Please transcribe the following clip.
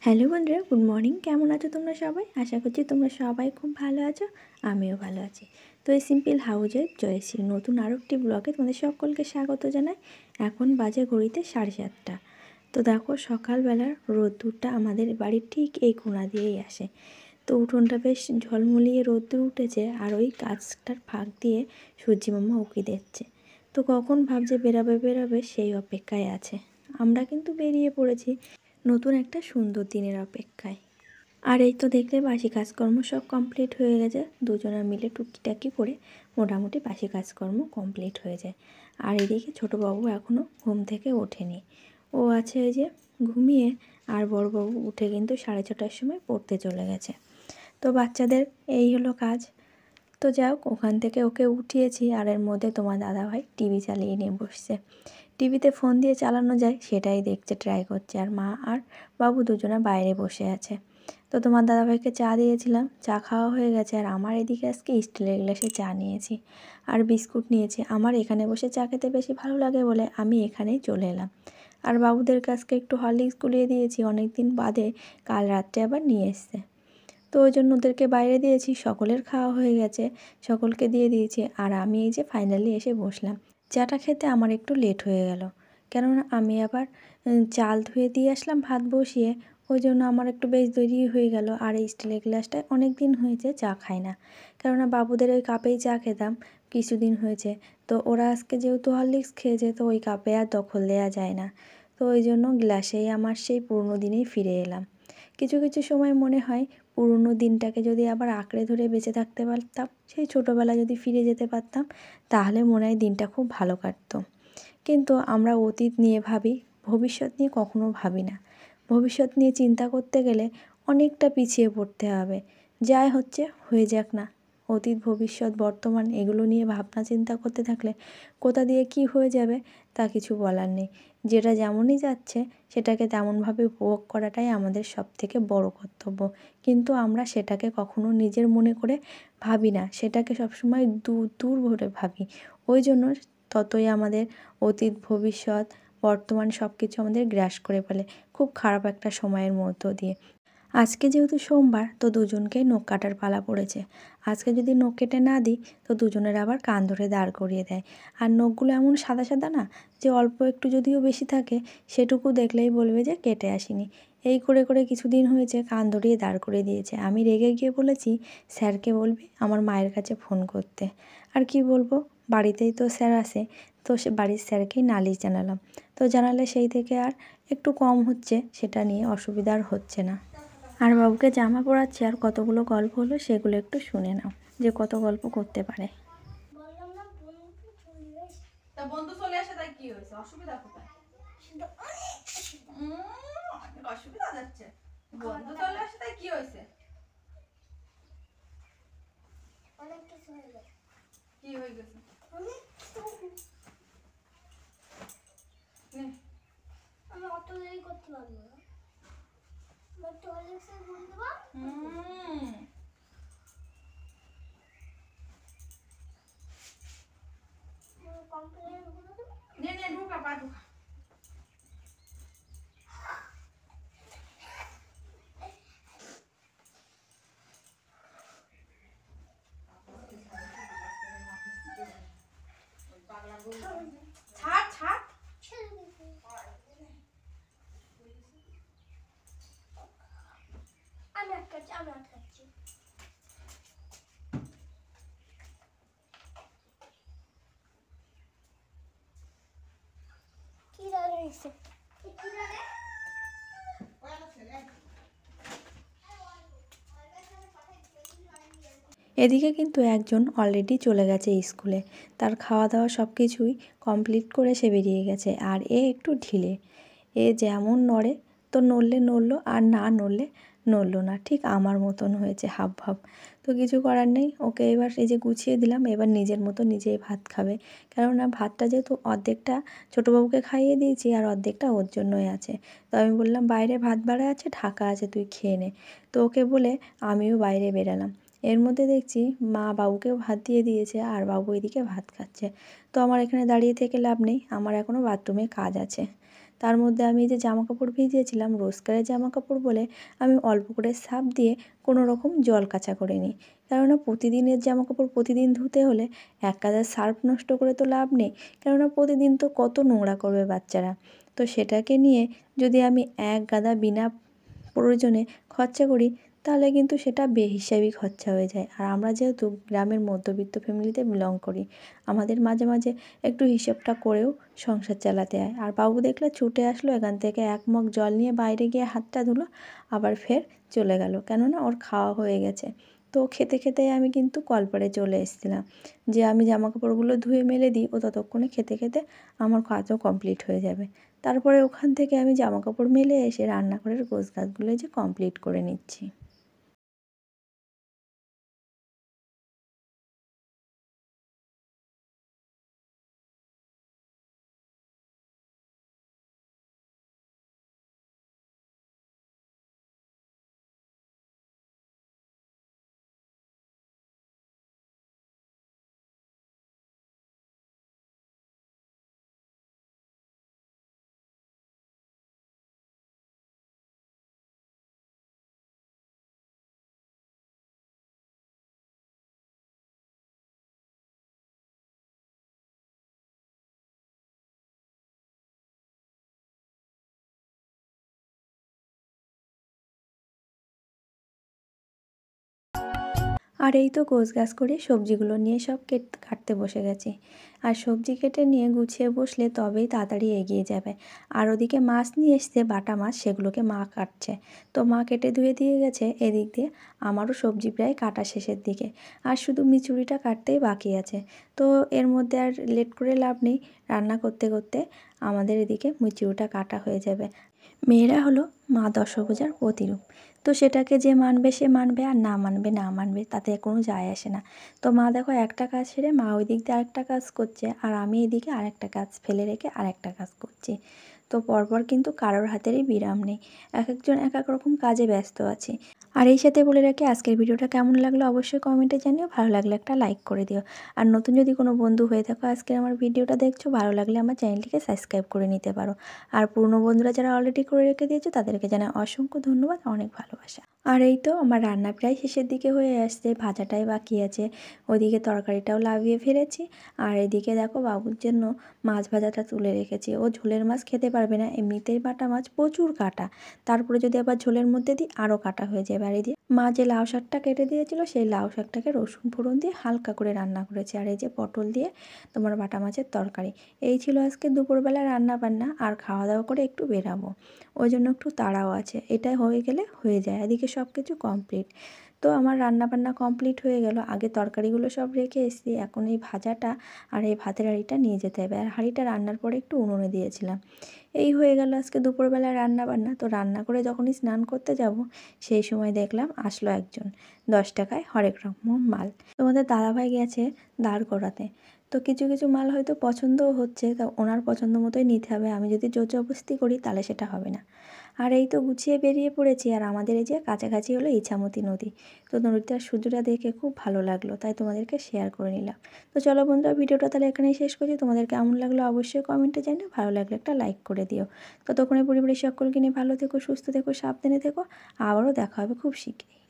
Hello বন্ধুরা, good morning. কেমন আছো তোমরা সবাই? আশা করছি তোমরা সবাই খুব ভালো আছো, আমিও ভালো আছি। তো এই সিম্পল হাউস ওয়াইফ জয়শ্রী নতুন আরও একটি ব্লগে তোমাদের সকলকে স্বাগত জানাই। এখন বাজে ঘড়িতে 7:30। তো দেখো, সকালবেলার রোদ্দুরটা আমাদের বাড়ির ঠিক এই কোণা দিয়েই আসে। তো উঠোনটা বেশ ঝলমলিয়ে রোদ্দুর উঠেছে, আর ওই গাছটার ফাঁক দিয়ে সূর্যি মামা উঁকি দিচ্ছে। তো কখন ভাবছে বেরাবে সেই অপেক্ষায় আছে। আমরা কিন্তু বেরিয়ে পড়েছি নতুন একটা সুন্দর দিনের অপেক্ষায়। আর এই তো দেখলে বাসি কাজকর্ম সব কমপ্লিট হয়ে গেছে। দুজনে মিলে টুকিটাকি করে মোটামুটি বাসি কাজকর্ম কমপ্লিট হয়ে যায়। আর এদিকে ছোটোবাবু এখনও ঘুম থেকে ওঠেনি, ও আছে এই যে ঘুমিয়ে। আর বড়বাবু উঠে কিন্তু 6:30টার সময় পড়তে চলে গেছে। তো বাচ্চাদের এই হলো কাজ। তো যাও, ওখান থেকে ওকে উঠিয়েছি, আর এর মধ্যে তোমার দাদাভাই টিভি চালিয়ে নিয়ে বসছে। টিভিতে ফোন দিয়ে চালানো যায় সেটাই দেখছে, ট্রাই করছে। আর মা আর বাবু দুজনে বাইরে বসে আছে। তো তোমার দাদাভাইকে চা দিয়েছিলাম, চা খাওয়া হয়ে গেছে। আর আমার এদিকে আজকে স্টিলের গ্লাসে চা নিয়েছি আর বিস্কুট নিয়েছি। আমার এখানে বসে চা খেতে বেশি ভালো লাগে বলে আমি এখানেই চলে এলাম। আর বাবুদের কাছকে একটু হরলিক্স গুলিয়ে দিয়েছি, অনেক দিন বাদে কাল রাত্রে আবার নিয়ে এসছে। তো ওই জন্য ওদেরকে বাইরে দিয়েছি। সকলের খাওয়া হয়ে গেছে, সকলকে দিয়ে দিয়েছি। আর আমি এই যে ফাইনালি এসে বসলাম। চাটা খেতে আমার একটু লেট হয়ে গেল, কেননা আমি আবার চাল ধুয়ে দিয়ে আসলাম ভাত বসিয়ে, ওই জন্য আমার একটু বেশ দেরি হয়ে গেল। আর এই স্টিলের গ্লাসটায় অনেক দিন হয়েছে চা খাই না, কেননা বাবুদের ওই কাপেই চা খেতাম কিছুদিন হয়েছে। তো ওরা আজকে যেহেতু হরলিক্স খেয়েছে, তো ওই কাপে আর দখল দেওয়া যায় না। তো ওই জন্য গ্লাসেই আমার সেই পুরনো দিনেই ফিরে এলাম। কিছু কিছু সময় মনে হয় পুরনো দিনটাকে যদি আবার আঁকড়ে ধরে বেঁচে থাকতে পারতাম, সেই ছোটোবেলা যদি ফিরে যেতে পারতাম, তাহলে মনে হয় দিনটা খুব ভালো কাটতো। কিন্তু আমরা অতীত নিয়ে ভাবি, ভবিষ্যৎ নিয়ে কখনো ভাবি না। ভবিষ্যৎ নিয়ে চিন্তা করতে গেলে অনেকটা পিছিয়ে পড়তে হবে। যাই হচ্ছে হয়ে যাক না। অতীত, ভবিষ্যৎ, বর্তমান এগুলো নিয়ে ভাবনা চিন্তা করতে থাকলে কোথা দিয়ে কী হয়ে যাবে তা কিছু বলার নেই। যেটা যেমনই যাচ্ছে সেটাকে তেমনভাবে উপভোগ করাটাই আমাদের সবথেকে বড় কর্তব্য। কিন্তু আমরা সেটাকে কখনো নিজের মনে করে ভাবি না, সেটাকে সবসময় দূর দূর ভরে ভাবি। ওই জন্য ততই আমাদের অতীত, ভবিষ্যৎ, বর্তমান সব কিছু আমাদের গ্রাস করে ফেলে খুব খারাপ একটা সময়ের মধ্য দিয়ে। আজকে যেহেতু সোমবার, তো দুজনকেই নখ কাটার পালা পড়েছে। আজকে যদি নখ কেটে না দিই, তো দুজনের আবার কান ধরে দাঁড় করিয়ে দেয়। আর নখগুলো এমন সাদা সাদা না, যে অল্প একটু যদিও বেশি থাকে সেটুকু দেখলেই বলবে যে কেটে আসিনি। এই করে করে কিছুদিন হয়েছে কান ধরিয়ে দাঁড় করে দিয়েছে। আমি রেগে গিয়ে বলেছি, স্যারকে বলবি আমার মায়ের কাছে ফোন করতে। আর কি বলবো, বাড়িতেই তো স্যার আসে, তো সে বাড়ির স্যারকেই নালিশ জানালাম। তো জানালে সেই থেকে আর একটু কম হচ্ছে, সেটা নিয়ে অসুবিধা আর হচ্ছে না। আর বাবুকে জামা পরাচ্ছি, আর কতগুলো গল্প হলো সেগুলো একটু শুনে নাও, যে কত গল্প করতে পারে। তা বন্ধু চলে আসে, তাই কি হয়েছে? অসুবিধা কোথায়? অনেক অসুবিধা যাচ্ছে। বন্ধু চলে আসে, তাই কি হয়েছে? কি হয়ে গেছে? আমি অত দেরি করতে পারবো না। একটু হরলিক্সের গুঁড়ো দেবো। কমপ্লেন গুঁড়ো দেবো। নে ঢুকা পা ঢুকা। ছাড় ছাড়। আমি আটকাচ্ছি। কি দাঁড়িয়েছে? কি দাঁড়িয়ে? এদিকে কিন্তু একজন অলরেডি চলে গেছে স্কুলে, তার খাওয়া দাওয়া সব কিছুই কমপ্লিট করে সে বেরিয়ে গেছে। আর এ একটু ঢিলে, এ যেমন নড়ে, তো নড়লে নড়লো, আর না নড়লে নড়লো না। ঠিক আমার মতন হয়েছে হাব ভাব। তো কিছু করার নেই, ওকে এবার এই যে গুছিয়ে দিলাম, এবার নিজের মতো নিজেই ভাত খাবে। কেননা ভাতটা যেহেতু অর্ধেকটা ছোটোবাবুকে খাইয়ে দিয়েছি, আর অর্ধেকটা ওর জন্যই আছে। তো আমি বললাম বাইরে ভাত বাড়া আছে, ঢাকা আছে, তুই খেয়ে নে। তো ওকে বলে আমিও বাইরে বেরালাম। এর মধ্যে দেখছি মা বাবুকেও ভাত দিয়ে দিয়েছে, আর বাবু এদিকে ভাত খাচ্ছে। তো আমার এখানে দাঁড়িয়ে থেকে লাভ নেই, আমার এখনও বাথরুমে কাজ আছে। তার মধ্যে আমি যে জামা কাপড় ভিজিয়েছিলাম রোজকারের জামা কাপড় বলে আমি অল্প করে সার্ফ দিয়ে কোনো রকম জল কাচা করে নিই। কেননা প্রতিদিনের জামা কাপড় প্রতিদিন ধুতে হলে এক গাদা সার্ফ নষ্ট করে তো লাভ নেই, কেননা প্রতিদিন তো কত নোংরা করবে বাচ্চারা। তো সেটাকে নিয়ে যদি আমি এক গাদা বিনা প্রয়োজনে খরচা করি তাহলে কিন্তু সেটা বেহিসাবি খরচা হয়ে যায়। আর আমরা যেহেতু গ্রামের মধ্যবিত্ত ফ্যামিলিতে বিলং করি, আমাদের মাঝে মাঝে একটু হিসেবটা করেও সংসার চালাতে হয়। আর বাবু দেখলে ছুটে আসলো এখান থেকে এক মগ জল নিয়ে বাইরে গিয়ে হাতটা ধুলো, আবার ফের চলে গেল, কেননা ওর খাওয়া হয়ে গেছে। তো খেতে খেতে আমি কিন্তু কলপাড়ে চলে এসেছিলাম যে আমি জামা কাপড়গুলো ধুয়ে মেলে দিই, ও ততক্ষণে খেতে খেতে আমার কাজও কমপ্লিট হয়ে যাবে। তারপরে ওখান থেকে আমি জামা কাপড় মেলে এসে রান্নাঘরের গোছগাছগুলো যে কমপ্লিট করে নিচ্ছি। আর এই তো গোছগাছ করে সবজিগুলো নিয়ে সব কাটতে বসে গেছি। আর সবজি কেটে নিয়ে গুছিয়ে বসলে তবেই তাড়াতাড়ি এগিয়ে যাবে। আর ওদিকে মাছ নিয়ে এসছে, বাটা মাছ, সেগুলোকে মা কাটছে। তো মা কেটে ধুয়ে দিয়ে গেছে, এদিক দিয়ে আমারও সবজি প্রায় কাটা শেষের দিকে। আর শুধু মিচুড়িটা কাটতেই বাকি আছে। তো এর মধ্যে আর লেট করে লাভ নেই, রান্না করতে করতে আমাদের এদিকে মিচুড়িটা কাটা হয়ে যাবে। মেয়েরা হলো মা দশভুজার প্রতিরূপ। তো সেটাকে যে মানবে সে মানবে, আর না মানবে না মানবে, তাতে কোনো যায় আসে না। তো মা দেখো একটা কাজ সেরে মা ওই দিক দিয়ে আরেকটা কাজ করছে, আর আমি এদিকে আরেকটা কাজ ফেলে রেখে আরেকটা কাজ করছি। তো পরপর কিন্তু কারোর হাতেরই বিরাম নেই, এক একজন এক এক রকম কাজে ব্যস্ত আছে। আর এই সাথে বলে রাখি, আজকের ভিডিওটা কেমন লাগলো অবশ্যই কমেন্টে জানিও, ভালো লাগলে একটা লাইক করে দিও। আর নতুন যদি কোনো বন্ধু হয়ে থাকো আজকের আমার ভিডিওটা দেখছো, ভালো লাগলে আমার চ্যানেলটিকে সাবস্ক্রাইব করে নিতে পারো। আর পুরনো বন্ধুরা যারা অলরেডি করে রেখে দিয়েছো তাদেরকে জানাই অসংখ্য ধন্যবাদ, অনেক ভালোবাসা। আর এই তো আমার রান্না প্রায় শেষের দিকে হয়ে আসছে, ভাজাটাই বাকি আছে। ওদিকে তরকারিটাও লাগিয়ে ফেলেছি। আর এদিকে দেখো বাবুর জন্য মাছ ভাজাটা তুলে রেখেছি। ও ঝোলের মাছ খেতে পারবে না, এমনিতেই বাটা মাছ প্রচুর কাটা, তারপরে যদি আবার ঝোলের মধ্যে দিই আরও কাটা হয়ে যাবে। আর এই দিয়ে মা যে লাউ শাকটা কেটে দিয়েছিল সেই লাউ শাকটাকে রসুন ফোড়ন দিয়ে হালকা করে রান্না করেছি। আর এই যে পটল দিয়ে তোমার বাটা মাছের তরকারি। এই ছিল আজকে দুপুরবেলা রান্না বান্না। আর খাওয়া দাওয়া করে একটু বেরাবো, ওই জন্য একটু তাড়াও আছে। এটা হয়ে গেলে হয়ে যায়, এদিকে সব কিছু কমপ্লিট। তো আমার রান্না বান্না কমপ্লিট হয়ে গেল। আগে তরকারিগুলো সব রেখে এসেছি, এখন এই ভাজাটা আর এই ভাতের হাঁড়িটা নিয়ে যেতে হবে। আর হাঁড়িটা রান্নার পরে একটু উনুনে দিয়েছিলাম। এই হয়ে গেল আজকে দুপুরবেলা রান্না বান্না। তো রান্না করে যখনই স্নান করতে যাব সেই সময় দেখলাম আসলো একজন 10 টাকায় হরেক রকম মাল। তোমাদের দাদাভাই গেছে দাঁড় করাতে। তো কিছু কিছু মাল হয়তো পছন্দও হচ্ছে, তা ওনার পছন্দ মতোই নিতে হবে, আমি যদি জোর জবরদস্তি করি তাহলে সেটা হবে না। আর এই তো গুছিয়ে বেরিয়ে পড়েছি। আর আমাদের এই যে কাছাকাছি হলো ইছামতি নদী। তো নদীটার সূর্যটা দেখে খুব ভালো লাগলো, তাই তোমাদেরকে শেয়ার করে নিলাম। তো চলো বন্ধুরা, ভিডিওটা তাহলে এখানেই শেষ করছি। তোমাদের কেমন লাগলো অবশ্যই কমেন্টে জানিও, ভালো লাগলে একটা লাইক করে দিও। ততক্ষণে পরিবারের সকলকে নিয়ে ভালো থেকো, সুস্থ থেকো, সাবধানে থেকো। আবারও দেখা হবে খুব শীঘ্রই।